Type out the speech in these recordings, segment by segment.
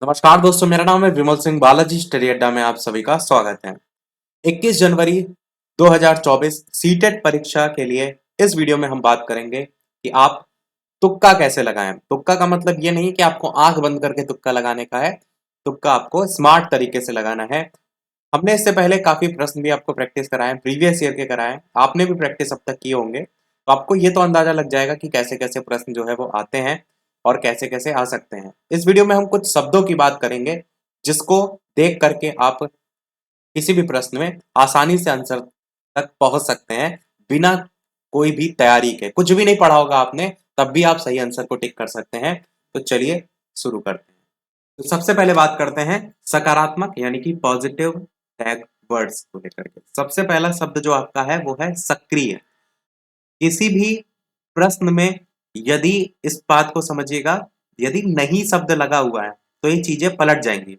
नमस्कार दोस्तों, मेरा नाम है विमल सिंह बालाजी। स्टडी अड्डा में आप सभी का स्वागत है। 21 जनवरी 2024 सीटेट परीक्षा के लिए इस वीडियो में हम बात करेंगे कि आप तुक्का कैसे लगाएं। तुक्का का मतलब ये नहीं कि आपको आंख बंद करके तुक्का लगाने का है। तुक्का आपको स्मार्ट तरीके से लगाना है। हमने इससे पहले काफी प्रश्न भी आपको प्रैक्टिस कराए, प्रीवियस ईयर के कराए, आपने भी प्रैक्टिस अब तक किए होंगे, तो आपको ये तो अंदाजा लग जाएगा कि कैसे कैसे प्रश्न जो है वो आते हैं और कैसे कैसे आ सकते हैं। इस वीडियो में हम कुछ शब्दों की बात करेंगे जिसको देख करके आप किसी भी प्रश्न में आसानी से आंसर तक पहुंच सकते हैं, बिना कोई भी तैयारी के। कुछ भी नहीं पढ़ा होगा आपने, तब भी आप सही आंसर को टिक कर सकते हैं। तो चलिए शुरू करते हैं। तो सबसे पहले बात करते हैं सकारात्मक यानी कि पॉजिटिव टैग वर्ड्स को लेकर के। सबसे पहला शब्द जो आपका है वो है सक्रिय। किसी भी प्रश्न में यदि इस बात को समझिएगा, यदि नहीं शब्द लगा हुआ है तो ये चीजें पलट जाएंगी।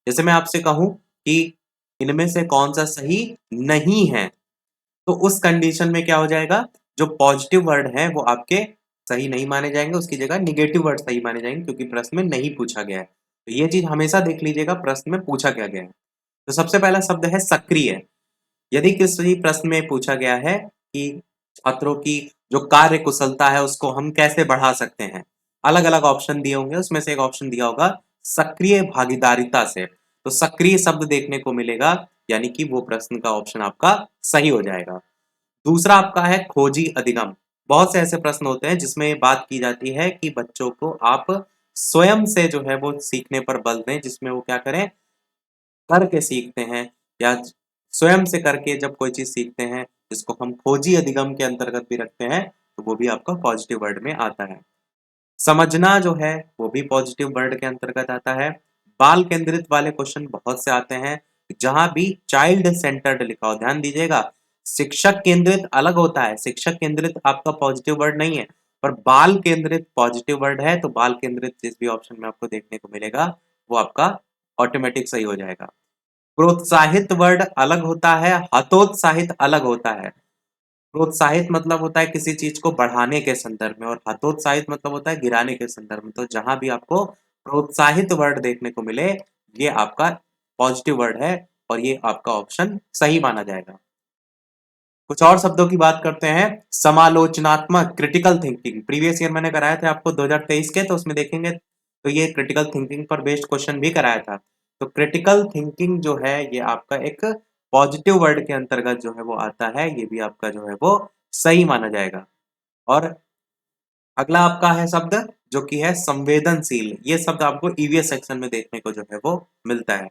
जैसे मैं आपसे कहूं कि इनमें से कौन सा सही नहीं है, तो उस कंडीशन में क्या हो जाएगा, जो पॉजिटिव वर्ड है वो आपके सही नहीं माने जाएंगे, उसकी जगह निगेटिव वर्ड सही माने जाएंगे, क्योंकि प्रश्न में नहीं पूछा गया है। तो ये चीज हमेशा देख लीजिएगा प्रश्न में पूछा क्या गया है। तो सबसे पहला शब्द है सक्रिय। यदि किसी प्रश्न में पूछा गया है कि छात्रों की जो कार्य कुशलता है उसको हम कैसे बढ़ा सकते हैं, अलग अलग ऑप्शन दिए होंगे, उसमें से एक ऑप्शन दिया होगा सक्रिय भागीदारिता से, तो सक्रिय शब्द देखने को मिलेगा, यानी कि वो प्रश्न का ऑप्शन आपका सही हो जाएगा। दूसरा आपका है खोजी अधिगम। बहुत से ऐसे प्रश्न होते हैं जिसमें बात की जाती है कि बच्चों को आप स्वयं से जो है वो सीखने पर बल दें, जिसमें वो क्या करें, करके सीखते हैं, या स्वयं से करके जब कोई चीज सीखते हैं, जिसको हम खोजी अधिगम के अंतर्गत भी रखते हैं, तो वो भी आपका पॉजिटिव वर्ड में आता है। समझना जो है वो भी पॉजिटिव वर्ड के अंतर्गत आता है। बाल केंद्रित वाले क्वेश्चन बहुत से आते हैं, जहां भी चाइल्ड सेंटर्ड लिखा हो, ध्यान दीजिएगा। शिक्षक केंद्रित अलग होता है, शिक्षक केंद्रित आपका पॉजिटिव वर्ड नहीं है, पर बाल केंद्रित पॉजिटिव वर्ड है, तो बाल केंद्रित जिस भी ऑप्शन में आपको देखने को मिलेगा वो आपका ऑटोमेटिक सही हो जाएगा। प्रोत्साहित वर्ड अलग होता है, हतोत्साहित अलग होता है। प्रोत्साहित मतलब होता है किसी चीज को बढ़ाने के संदर्भ में, और हतोत्साहित मतलब होता है गिराने के संदर्भ में। तो जहां भी आपको प्रोत्साहित वर्ड देखने को मिले, ये आपका पॉजिटिव वर्ड है और ये आपका ऑप्शन सही माना जाएगा। कुछ और शब्दों की बात करते हैं। समालोचनात्मक क्रिटिकल थिंकिंग, प्रीवियस ईयर मैंने कराया था आपको 2023 के, तो उसमें देखेंगे तो ये क्रिटिकल थिंकिंग पर बेस्ड क्वेश्चन भी कराया था। तो क्रिटिकल थिंकिंग जो है ये आपका एक पॉजिटिव वर्ड के अंतर्गत जो है वो आता है, ये भी आपका जो है वो सही माना जाएगा। और अगला आपका है शब्द जो कि है संवेदनशील। ये शब्द आपको ईवीएस सेक्शन में देखने को जो है वो मिलता है।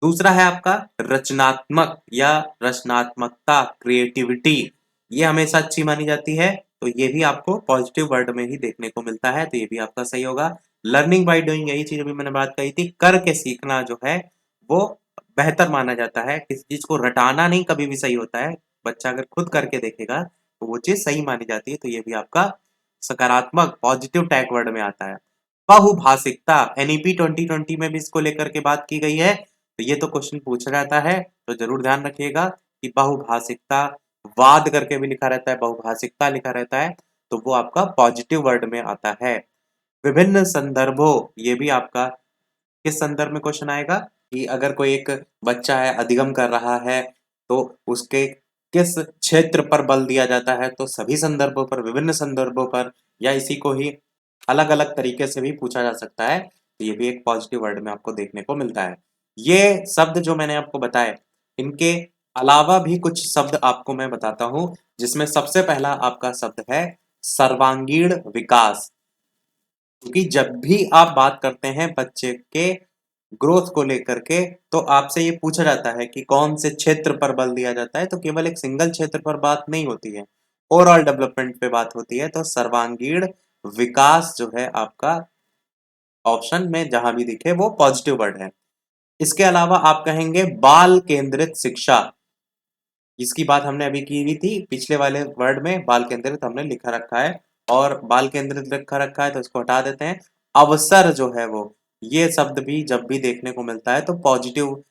दूसरा है आपका रचनात्मक या रचनात्मकता, क्रिएटिविटी। ये हमेशा अच्छी मानी जाती है, तो ये भी आपको पॉजिटिव वर्ड में ही देखने को मिलता है, तो ये भी आपका सही होगा। लर्निंग बाय डूइंग, यही चीज अभी मैंने बात कही थी, करके सीखना जो है वो बेहतर माना जाता है। किसी चीज को रटाना नहीं कभी भी सही होता है, बच्चा अगर खुद करके देखेगा तो वो चीज सही मानी जाती है, तो ये भी आपका सकारात्मक पॉजिटिव टैग वर्ड में आता है। बहुभाषिकता, एनईपी 2020 में भी इसको लेकर के बात की गई है, तो ये तो क्वेश्चन पूछा जाता है, तो जरूर ध्यान रखिएगा कि बहुभाषिकता, वाद करके भी लिखा रहता है, बहुभाषिकता लिखा रहता है, तो वो आपका पॉजिटिव वर्ड में आता है। विभिन्न संदर्भों, ये भी आपका किस संदर्भ में क्वेश्चन आएगा, कि अगर कोई एक बच्चा है अधिगम कर रहा है, तो उसके किस क्षेत्र पर बल दिया जाता है, तो सभी संदर्भों पर, विभिन्न संदर्भों पर, या इसी को ही अलग अलग तरीके से भी पूछा जा सकता है, तो ये भी एक पॉजिटिव वर्ड में आपको देखने को मिलता है। ये शब्द जो मैंने आपको बताए, इनके अलावा भी कुछ शब्द आपको मैं बताता हूं, जिसमें सबसे पहला आपका शब्द है सर्वांगीण विकास। क्योंकि जब भी आप बात करते हैं बच्चे के ग्रोथ को लेकर के, तो आपसे ये पूछा जाता है कि कौन से क्षेत्र पर बल दिया जाता है, तो केवल एक सिंगल क्षेत्र पर बात नहीं होती है, ओवरऑल डेवलपमेंट पे बात होती है। तो सर्वांगीण विकास जो है आपका ऑप्शन में जहां भी दिखे वो पॉजिटिव वर्ड है। इसके अलावा आप कहेंगे बाल केंद्रित शिक्षा, इसकी बात हमने अभी की हुई थी पिछले वाले वर्ड में, बाल केंद्रित हमने लिखा रखा है, और बाल केंद्रित लिखा रखा है तो इसको हटा देते हैं। अवसर जो है वो, ये शब्द भी जब भी देखने को मिलता है तो पॉजिटिव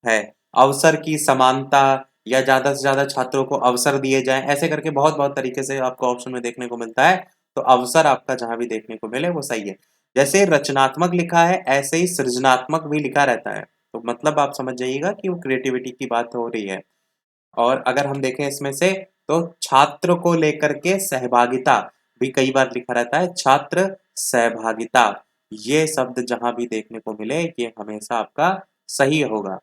है। अवसर की समानता, या ज्यादा से ज्यादा छात्रों को अवसर दिए जाएं, ऐसे करके बहुत बहुत तरीके से आपको ऑप्शन में देखने को मिलता है, तो अवसर आपका जहां भी देखने को मिले वो सही है। जैसे रचनात्मक लिखा है ऐसे ही सृजनात्मक भी लिखा रहता है। तो मतलब आप समझ जाइएगा कि वो क्रिएटिविटी की बात हो रही है। और अगर हम देखें इसमें से तो छात्र को लेकर के सहभागिता भी कई बार लिखा रहता है, छात्र सहभागिता। ये शब्द जहां भी देखने को मिले ये हमेशा आपका सही होगा।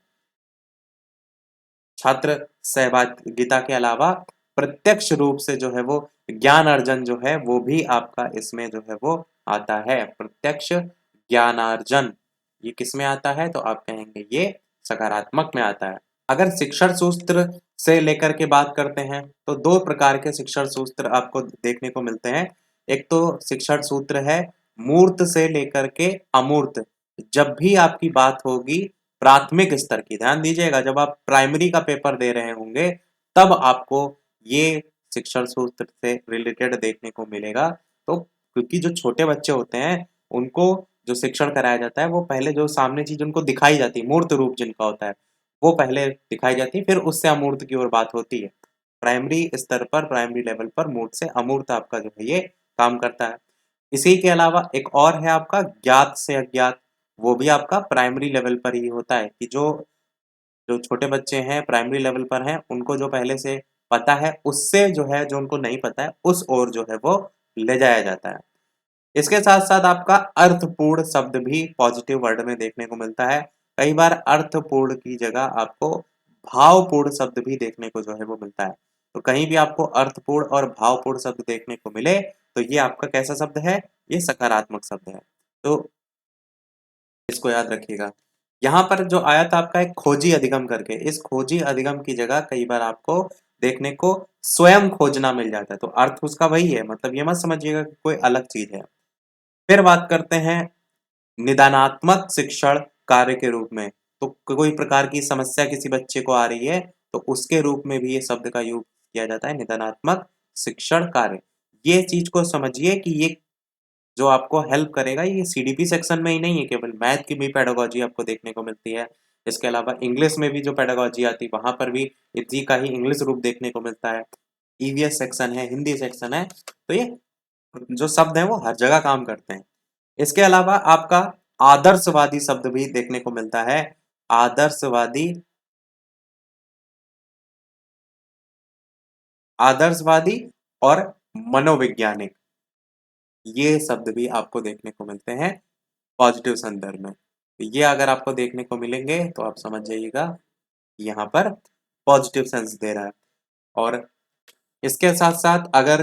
छात्र सहभागिता के अलावा प्रत्यक्ष रूप से जो है वो ज्ञान अर्जन जो है वो भी आपका इसमें जो है वो आता है। प्रत्यक्ष ज्ञानार्जन ये किस में आता है? तो आप कहेंगे ये सकारात्मक में आता है। अगर शिक्षण सूत्र से लेकर के बात करते हैं तो दो प्रकार के शिक्षण सूत्र आपको देखने को मिलते हैं। एक तो शिक्षण सूत्र है मूर्त से लेकर के अमूर्त। जब भी आपकी बात होगी प्राथमिक स्तर की, ध्यान दीजिएगा, जब आप प्राइमरी का पेपर दे रहे होंगे तब आपको ये शिक्षण सूत्र से रिलेटेड देखने को मिलेगा। तो क्योंकि जो छोटे बच्चे होते हैं उनको जो शिक्षण कराया जाता है वो पहले जो सामने चीज उनको दिखाई जाती है, मूर्त रूप जिनका होता है वो पहले दिखाई जाती है, फिर उससे अमूर्त की ओर बात होती है। प्राइमरी स्तर पर, प्राइमरी लेवल पर मूर्त से अमूर्त आपका जो है ये काम करता है। इसी के अलावा एक और है आपका ज्ञात से अज्ञात। वो भी आपका प्राइमरी लेवल पर ही होता है कि जो जो छोटे बच्चे हैं प्राइमरी लेवल पर हैं उनको जो पहले से पता है उससे जो है जो उनको नहीं पता है उस ओर जो है वो ले जाया जाता है। इसके साथ साथ आपका अर्थपूर्ण शब्द भी पॉजिटिव वर्ड में देखने को मिलता है। कई बार अर्थपूर्ण की जगह आपको भावपूर्ण शब्द भी देखने को जो है वो मिलता है। तो कहीं भी आपको अर्थपूर्ण और भावपूर्ण शब्द देखने को मिले तो ये आपका कैसा शब्द है? ये सकारात्मक शब्द है। तो इसको याद रखिएगा। यहाँ पर जो आया था आपका एक खोजी अधिगम करके, इस खोजी अधिगम की जगह कई बार आपको देखने को स्वयं खोजना मिल जाता है। तो अर्थ उसका वही है, मतलब ये मत समझिएगा कि कोई अलग चीज है। फिर बात करते हैं निदानात्मक शिक्षण कार्य के रूप में। तो कोई प्रकार की समस्या किसी बच्चे को आ रही है तो उसके रूप में भी ये शब्द का यूज किया जाता है, निदानात्मक शिक्षण कार्य। ये चीज को समझिए कि ये जो आपको हेल्प करेगा ये सीडीपी सेक्शन में ही नहीं है, केवल मैथ की भी पेडागोजी आपको देखने को मिलती है। इसके अलावा इंग्लिश में भी जो पेडागोजी आती है वहां पर भी इसी का ही इंग्लिश रूप देखने को मिलता है। ईवीएस सेक्शन है, हिंदी सेक्शन है, तो ये जो शब्द है वो हर जगह काम करते हैं। इसके अलावा आपका आदर्शवादी शब्द भी देखने को मिलता है। आदर्शवादी, आदर्शवादी और मनोवैज्ञानिक, ये शब्द भी आपको देखने को मिलते हैं पॉजिटिव संदर्भ में। तो ये अगर आपको देखने को मिलेंगे तो आप समझ जाइएगा यहाँ पर पॉजिटिव सेंस दे रहा है। और इसके साथ साथ अगर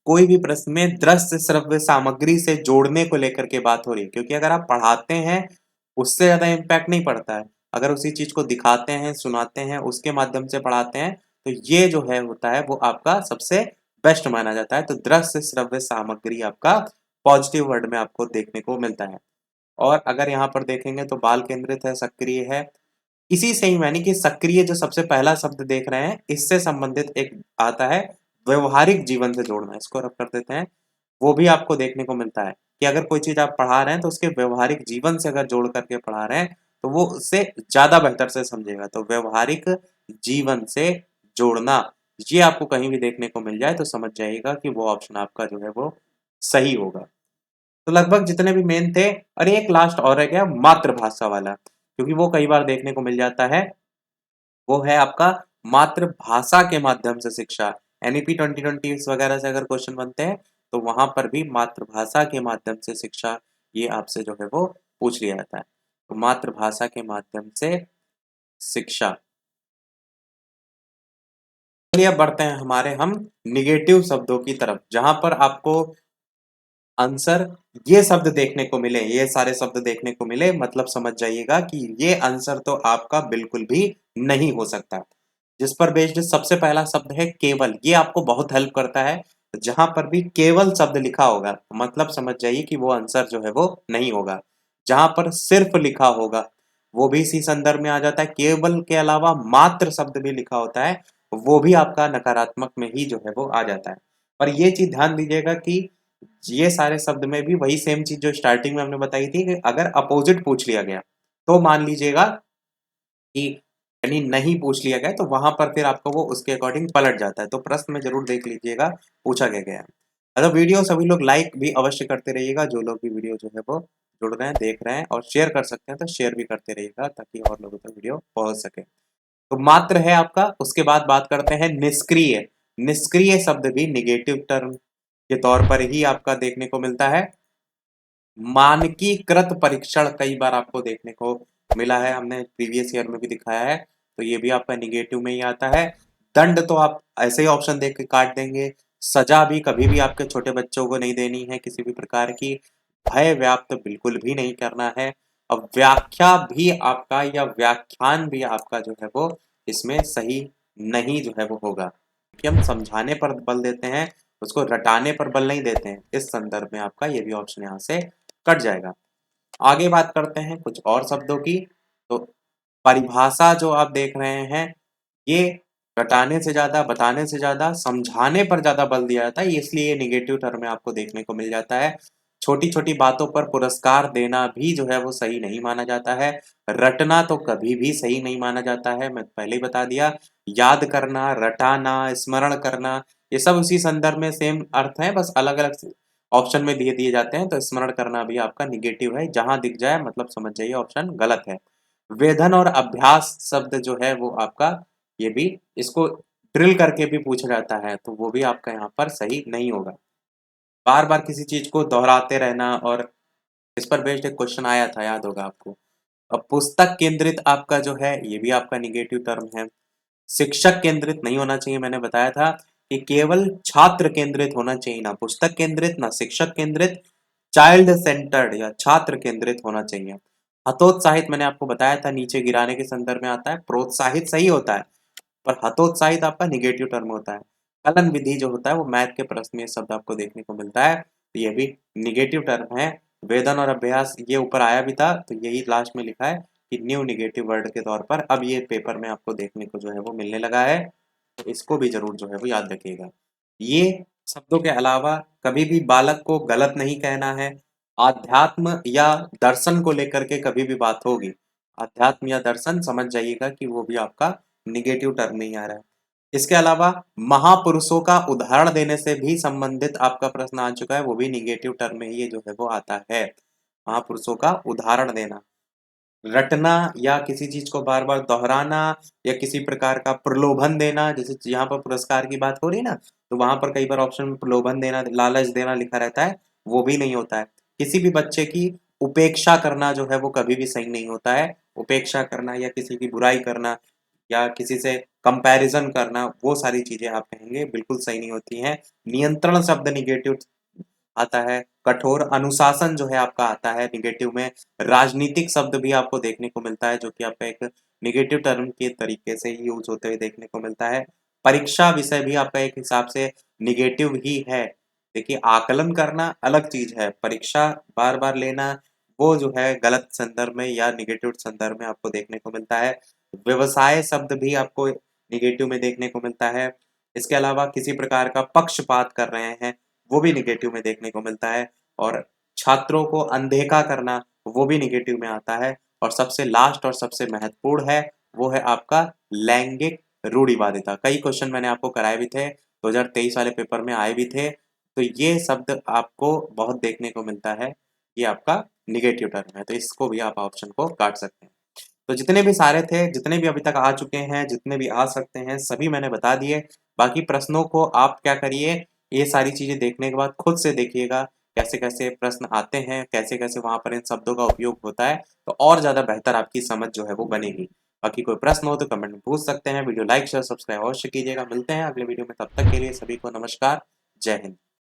कोई भी प्रश्न में दृश्य श्रव्य सामग्री से जोड़ने को लेकर के बात हो रही है, क्योंकि अगर आप पढ़ाते हैं उससे ज्यादा इम्पैक्ट नहीं पड़ता है। अगर उसी चीज को दिखाते हैं, सुनाते हैं, उसके माध्यम से पढ़ाते हैं तो ये जो है होता है वो आपका सबसे बेस्ट माना जाता है। तो दृश्य श्रव्य सामग्री आपका पॉजिटिव वर्ड में आपको देखने को मिलता है। और अगर यहाँ पर देखेंगे तो बाल केंद्रित है, सक्रिय है, इसी से ही यानी कि सक्रिय जो सबसे पहला शब्द देख रहे हैं इससे संबंधित एक आता है व्यवहारिक जीवन से जोड़ना, इसको रख कर देते हैं। वो भी आपको देखने को मिलता है कि अगर कोई चीज आप पढ़ा रहे हैं तो उसके व्यवहारिक जीवन से अगर जोड़ करके पढ़ा रहे हैं तो वो उससे ज्यादा बेहतर से समझेगा। तो व्यवहारिक जीवन से जोड़ना ये आपको कहीं भी देखने को मिल जाए तो समझ जाइएगा कि वो ऑप्शन आपका जो है वो सही होगा। तो लगभग जितने भी मेन थे, और एक लास्ट और रह गया मातृभाषा वाला, क्योंकि वो कई बार देखने को मिल जाता है। वो है आपका मातृभाषा के माध्यम से शिक्षा। एनईपी 2020 वगैरह से अगर क्वेश्चन बनते हैं तो वहां पर भी मातृभाषा के माध्यम से शिक्षा ये आपसे जो है वो पूछ लिया जाता है। तो मातृभाषा के माध्यम से शिक्षा। चलिए अब बढ़ते हैं हमारे हम निगेटिव शब्दों की तरफ, जहां पर आपको आंसर ये शब्द देखने को मिले, ये सारे शब्द देखने को मिले, मतलब समझ जाइएगा कि ये आंसर तो आपका बिल्कुल भी नहीं हो सकता। जिस पर बेस्ड सबसे पहला शब्द है केवल, ये आपको बहुत हेल्प करता है। जहां पर भी केवल शब्द लिखा होगा मतलब समझ जाइए कि वो आंसर जो है वो नहीं होगा। जहां पर सिर्फ लिखा होगा वो भी इसी संदर्भ में आ जाता है। केवल के अलावा मात्र शब्द भी लिखा होता है वो भी आपका नकारात्मक में ही जो है वो आ जाता है। और ये चीज ध्यान दीजिएगा कि ये सारे शब्द में भी वही सेम चीज जो स्टार्टिंग में हमने बताई थी कि अगर अपोजिट पूछ लिया गया तो मान लीजिएगा कि यानी नहीं पूछ लिया गया तो वहां पर फिर आपको वो उसके अकॉर्डिंग पलट जाता है। तो प्रश्न में जरूर देख लीजिएगा पूछा क्या गया है। अगर वीडियो सभी लोग लाइक भी अवश्य करते रहिएगा, जो लोग भी वीडियो जो है वो जुड़ रहे हैं, देख रहे हैं, और शेयर कर सकते हैं तो शेयर भी करते रहिएगा ताकि और लोगों तक वीडियो पहुंच सके। तो मात्र है आपका। उसके बाद बात करते हैं निष्क्रिय। निष्क्रिय शब्द भी निगेटिव टर्म के तौर पर ही आपका देखने को मिलता है। मानकीकृत परीक्षण कई बार आपको देखने को मिला है, हमने प्रीवियस ईयर में भी दिखाया है, तो ये भी आपका निगेटिव में ही आता है। दंड तो आप ऐसे ही ऑप्शन देख के काट देंगे। सजा भी कभी भी आपके छोटे बच्चों को नहीं देनी है किसी भी प्रकार की। भय व्याप्त बिल्कुल भी नहीं करना है। अब व्याख्या भी आपका या व्याख्यान भी आपका जो है वो इसमें सही नहीं जो है वो होगा, कि हम समझाने पर बल देते हैं, उसको रटाने पर बल नहीं देते हैं। इस संदर्भ में आपका ये भी ऑप्शन यहाँ से कट जाएगा। आगे बात करते हैं कुछ और शब्दों की। तो परिभाषा जो आप देख रहे हैं, ये रटाने से ज्यादा, बताने से ज्यादा समझाने पर ज्यादा बल दिया जाता है, इसलिए ये निगेटिव टर्म में आपको देखने को मिल जाता है। छोटी छोटी बातों पर पुरस्कार देना भी जो है वो सही नहीं माना जाता है। रटना तो कभी भी सही नहीं माना जाता है, मैं पहले ही बता दिया। याद करना, रटाना, स्मरण करना, ये सब उसी संदर्भ में सेम अर्थ है, बस अलग अलग ऑप्शन में दिए दिए जाते हैं। तो स्मरण करना भी आपका निगेटिव है, जहां दिख जाए मतलब समझ जाइए ऑप्शन गलत है। वेधन और अभ्यास शब्द जो है वो आपका, ये भी, इसको ड्रिल करके भी पूछा जाता है, तो वो भी आपका यहाँ पर सही नहीं होगा। बार बार किसी चीज को दोहराते रहना, और इस पर बेस्ड एक क्वेश्चन आया था, याद होगा आपको। अब पुस्तक केंद्रित आपका जो है ये भी आपका निगेटिव टर्म है। शिक्षक केंद्रित नहीं होना चाहिए, मैंने बताया था कि केवल छात्र केंद्रित होना चाहिए, ना पुस्तक केंद्रित ना शिक्षक केंद्रित। चाइल्ड सेंटर्ड या छात्र केंद्रित होना चाहिए। हतोत्साहित मैंने आपको बताया था नीचे गिराने के संदर्भ में आता है। प्रोत्साहित सही होता है, पर हतोत्साहित आपका निगेटिव टर्म होता है। कलन विधि जो होता है वो मैथ के प्रश्न में शब्द आपको देखने को मिलता है, तो ये भी निगेटिव टर्म है। वेदन और अभ्यास ये ऊपर आया भी था, तो यही लास्ट में लिखा है कि न्यू निगेटिव वर्ड के तौर पर अब ये पेपर में आपको देखने को जो है वो मिलने लगा है, तो इसको भी जरूर जो है वो याद रखिएगा। ये शब्दों के अलावा कभी भी बालक को गलत नहीं कहना है। आध्यात्म या दर्शन को लेकर के कभी भी बात होगी, अध्यात्म या दर्शन समझ जाइएगा कि वो भी आपका निगेटिव टर्म में ही आ रहा है। इसके अलावा महापुरुषों का उदाहरण देने से भी संबंधित आपका प्रश्न आ चुका है, वो भी निगेटिव टर्म में ही जो है वो आता है। महापुरुषों का उदाहरण देना, रटना या किसी चीज को बार बार दोहराना, या किसी प्रकार का प्रलोभन देना, जैसे यहाँ पर पुरस्कार की बात हो रही है ना, तो वहां पर कई बार ऑप्शन में प्रलोभन देना, लालच देना लिखा रहता है, वो भी नहीं होता है। किसी भी बच्चे की उपेक्षा करना जो है वो कभी भी सही नहीं होता है। उपेक्षा करना या किसी की बुराई करना या किसी से कंपैरिजन करना, वो सारी चीजें आप कहेंगे बिल्कुल सही नहीं होती हैं। नियंत्रण शब्द निगेटिव आता है। कठोर अनुशासन जो है आपका आता है निगेटिव में। राजनीतिक शब्द भी आपको देखने को मिलता है, जो कि आपका एक निगेटिव टर्म के तरीके से ही यूज होते हुए देखने को मिलता है। परीक्षा विषय भी आपका एक हिसाब से निगेटिव ही है। देखिए, आकलन करना अलग चीज है, परीक्षा बार बार लेना वो जो है गलत संदर्भ में या निगेटिव संदर्भ में आपको देखने को मिलता है। व्यवसाय शब्द भी आपको निगेटिव में देखने को मिलता है। इसके अलावा किसी प्रकार का पक्षपात कर रहे हैं, वो भी निगेटिव में देखने को मिलता है। और छात्रों को अनदेखा करना, वो भी निगेटिव में आता है। और सबसे लास्ट और सबसे महत्वपूर्ण है, वो है आपका लैंगिक रूढ़िवादिता। कई क्वेश्चन मैंने आपको कराए भी थे, 2023 वाले पेपर में आए भी थे, तो ये शब्द आपको बहुत देखने को मिलता है, ये आपका निगेटिव टर्म है, तो इसको भी आप ऑप्शन को काट सकते हैं। तो जितने भी सारे थे, जितने भी अभी तक आ चुके हैं, जितने भी आ सकते हैं, सभी मैंने बता दिए। बाकी प्रश्नों को आप क्या करिए, ये सारी चीजें देखने के बाद खुद से देखिएगा कैसे कैसे प्रश्न आते हैं, कैसे कैसे वहां पर इन शब्दों का उपयोग होता है, तो और ज्यादा बेहतर आपकी समझ जो है वो बनेगी। बाकी कोई प्रश्न हो तो कमेंट में पूछ सकते हैं। वीडियो लाइक शेयर सब्सक्राइब अवश्य कीजिएगा। मिलते हैं अगले वीडियो में, तब तक के लिए सभी को नमस्कार, जय हिंद।